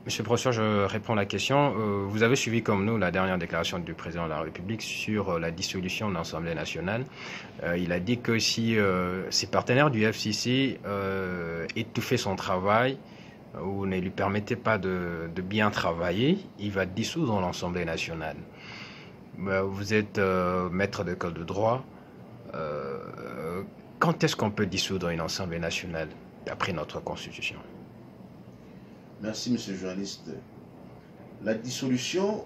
Monsieur le professeur, je réponds à la question. Vous avez suivi comme nous la dernière déclaration du président de la République sur la dissolution de l'Assemblée nationale. Il a dit que si ses partenaires du FCC étouffaient son travail ou ne lui permettaient pas de bien travailler, il va dissoudre l'Assemblée nationale. Vous êtes maître d'école de droit. Quand est-ce qu'on peut dissoudre une Assemblée nationale d'après notre Constitution? Merci, monsieur le journaliste. La dissolution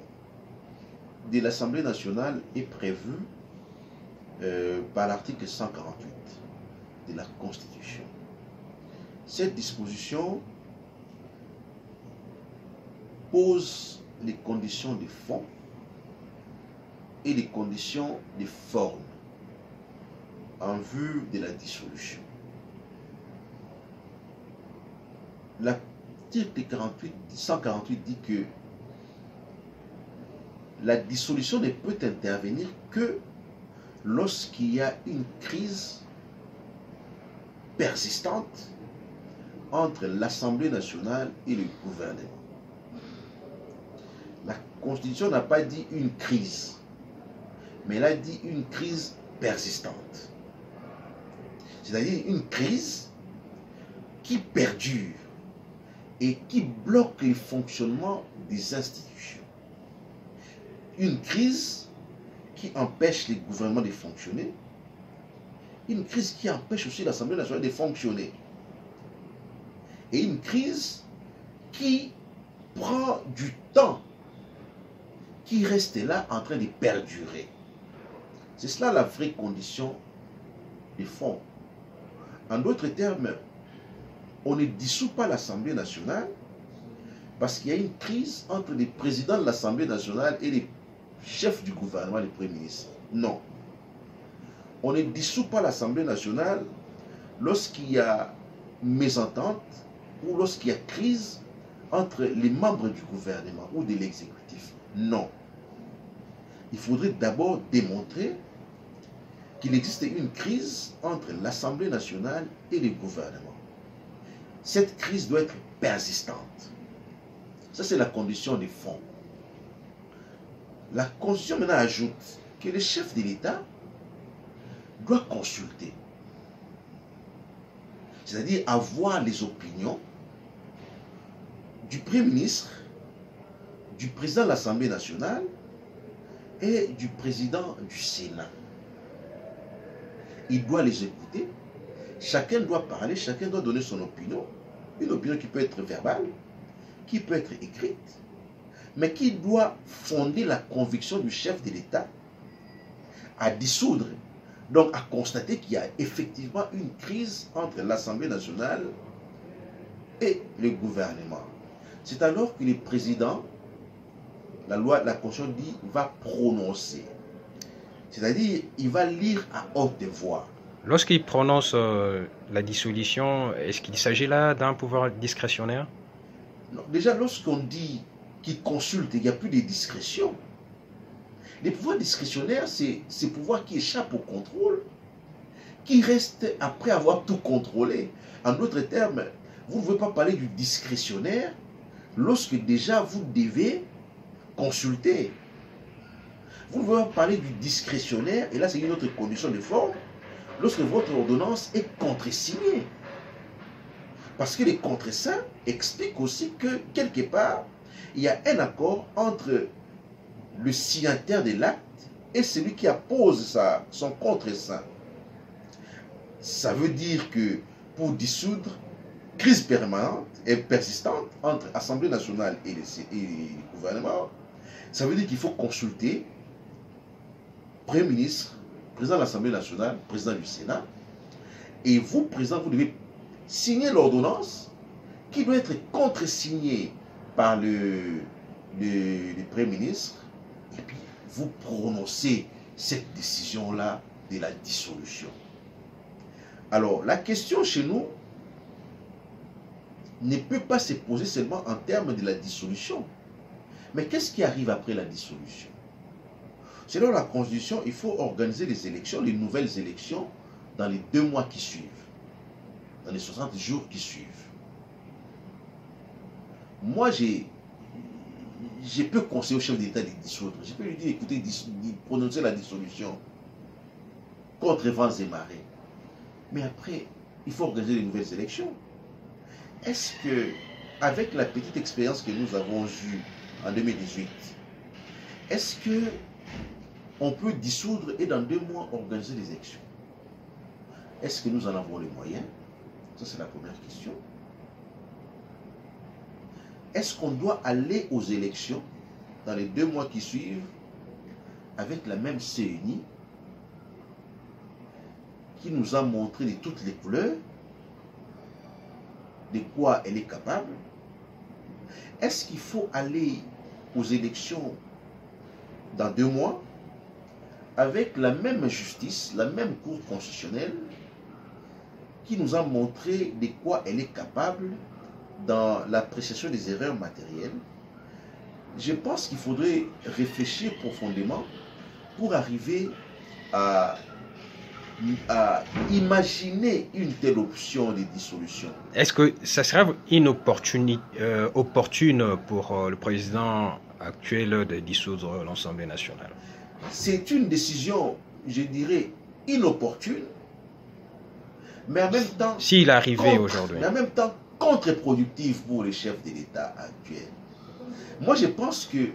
de l'Assemblée nationale est prévue par l'article 148 de la Constitution. Cette disposition pose les conditions de fond et les conditions de forme en vue de la dissolution. L'article 148 dit que la dissolution ne peut intervenir que lorsqu'il y a une crise persistante entre l'Assemblée nationale et le gouvernement. La Constitution n'a pas dit une crise, mais elle a dit une crise persistante. C'est-à-dire une crise qui perdure et qui bloque le fonctionnement des institutions. Une crise qui empêche les gouvernements de fonctionner. Une crise qui empêche aussi l'Assemblée nationale de fonctionner. Et une crise qui prend du temps, qui reste là en train de perdurer. C'est cela la vraie condition de fond. En d'autres termes, on ne dissout pas l'Assemblée nationale parce qu'il y a une crise entre les présidents de l'Assemblée nationale et les chefs du gouvernement, les premiers ministres. Non. On ne dissout pas l'Assemblée nationale lorsqu'il y a mésentente ou lorsqu'il y a crise entre les membres du gouvernement ou de l'exécutif. Non. Il faudrait d'abord démontrer qu'il existe une crise entre l'Assemblée nationale et le gouvernement. Cette crise doit être persistante. Ça, c'est la condition de fond. La Constitution maintenant ajoute que le chef de l'État doit consulter. C'est-à-dire avoir les opinions du Premier ministre, du président de l'Assemblée nationale et du président du Sénat. Il doit les écouter. Chacun doit parler, chacun doit donner son opinion. Une opinion qui peut être verbale, qui peut être écrite, mais qui doit fonder la conviction du chef de l'État à dissoudre, donc à constater qu'il y a effectivement une crise entre l'Assemblée nationale et le gouvernement. C'est alors que le président, la Constitution dit, va prononcer. C'est-à-dire, il va lire à haute voix. Lorsqu'il prononce la dissolution, est-ce qu'il s'agit là d'un pouvoir discrétionnaire? Non, déjà, lorsqu'on dit qu'il consulte, il n'y a plus de discrétion. Les pouvoirs discrétionnaires, c'est ces pouvoirs qui échappent au contrôle, qui restent après avoir tout contrôlé. En d'autres termes, vous ne pouvez pas parler du discrétionnaire lorsque déjà vous devez consulter. Vous ne pouvez pas parler du discrétionnaire, et là c'est une autre condition de forme, lorsque votre ordonnance est contresignée. Parce que les contreseins expliquent aussi que, quelque part, il y a un accord entre le signataire de l'acte et celui qui appose son contreseing. Ça veut dire que pour dissoudre, crise permanente et persistante entre Assemblée nationale et le gouvernement, ça veut dire qu'il faut consulter Premier ministre, président de l'Assemblée nationale, président du Sénat, et vous, président, vous devez signer l'ordonnance qui doit être contresignée par le Premier ministre, et puis vous prononcez cette décision-là de la dissolution. Alors, la question chez nous ne peut pas se poser seulement en termes de la dissolution. Mais qu'est-ce qui arrive après la dissolution? Selon la Constitution, il faut organiser les élections, les nouvelles élections, dans les 2 mois qui suivent, dans les 60 jours qui suivent. moi, je peux conseiller au chef d'État de dissoudre. Je peux lui dire, écoutez, prononcer la dissolution contre vents et marées. Mais après, il faut organiser de nouvelles élections. Est-ce que, avec la petite expérience que nous avons eue en 2018, est-ce que on peut dissoudre et dans 2 mois organiser des élections? Est-ce que nous en avons les moyens? Ça, c'est la première question. Est-ce qu'on doit aller aux élections dans les 2 mois qui suivent avec la même CENI qui nous a montré de toutes les couleurs de quoi elle est capable? Est-ce qu'il faut aller aux élections dans 2 mois avec la même justice, la même cour constitutionnelle qui nous a montré de quoi elle est capable dans l'appréciation des erreurs matérielles? Je pense qu'il faudrait réfléchir profondément pour arriver à imaginer une telle option de dissolution. Est-ce que ça serait opportune pour le président actuel de dissoudre l'Assemblée nationale? C'est une décision, je dirais, inopportune, mais en même temps... S'il arrivait aujourd'hui. Mais en même temps, contre-productive pour les chefs de l'État actuel. Moi, je pense que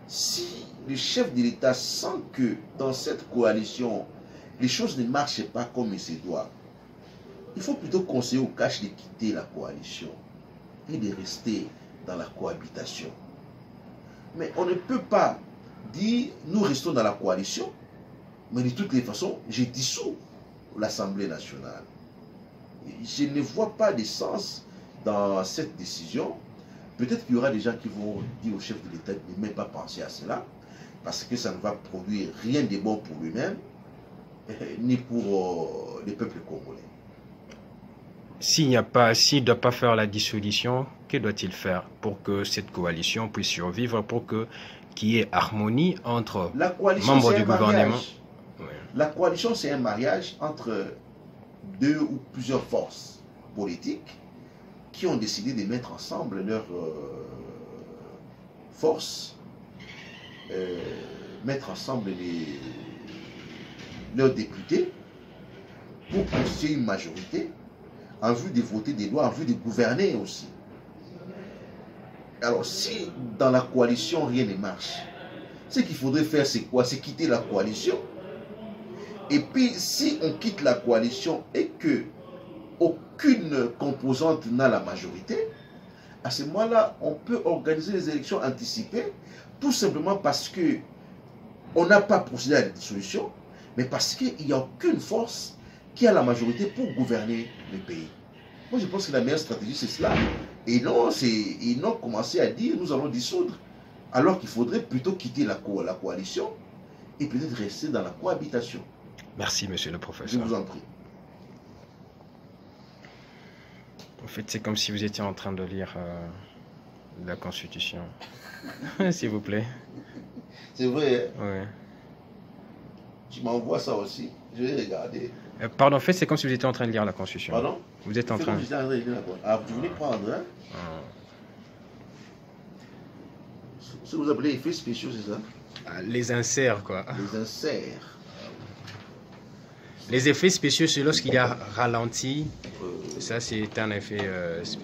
si le chef de l'État sent que dans cette coalition, les choses ne marchent pas comme il se doit, il faut plutôt conseiller au cash de quitter la coalition et de rester dans la cohabitation. Mais on ne peut pas dire nous restons dans la coalition, mais de toutes les façons, je dissous l'Assemblée nationale. Je ne vois pas de sens dans cette décision. Peut-être qu'il y aura des gens qui vont dire au chef de l'État de ne même pas penser à cela, parce que ça ne va produire rien de bon pour lui-même, ni pour les peuples congolais. S'il ne doit pas faire la dissolution, que doit-il faire pour que cette coalition puisse survivre, pour qu'il y ait harmonie entre membres du gouvernement? Oui. La coalition, c'est un mariage entre 2 ou plusieurs forces politiques qui ont décidé de mettre ensemble leurs forces, mettre ensemble leurs députés pour constituer une majorité en vue de voter des lois, en vue de gouverner aussi. Alors, si dans la coalition rien ne marche, ce qu'il faudrait faire, c'est quoi? C'est quitter la coalition. Et puis, si on quitte la coalition et que aucune composante n'a la majorité, à ce moment-là, on peut organiser les élections anticipées, tout simplement parce que on n'a pas procédé à la dissolution, mais parce qu'il n'y a aucune force qui a la majorité pour gouverner le pays. Moi, je pense que la meilleure stratégie, c'est cela. Et non commencer à dire, nous allons dissoudre, alors qu'il faudrait plutôt quitter la coalition et peut-être rester dans la cohabitation. Merci, monsieur le professeur. Je vous en prie. En fait, c'est comme si vous étiez en train de lire la Constitution. S'il vous plaît. C'est vrai. Oui. Tu m'envoies ça aussi. Je vais regarder. Pardon, en fait, c'est comme si vous étiez en train de lire la Constitution. Pardon? Vous êtes en train. Ah, vous voulez prendre, hein? Ce que vous appelez effets spéciaux, c'est ça? Les inserts, quoi. Les inserts. Les effets spéciaux, c'est lorsqu'il y a ralenti. Ça, c'est un effet spécial.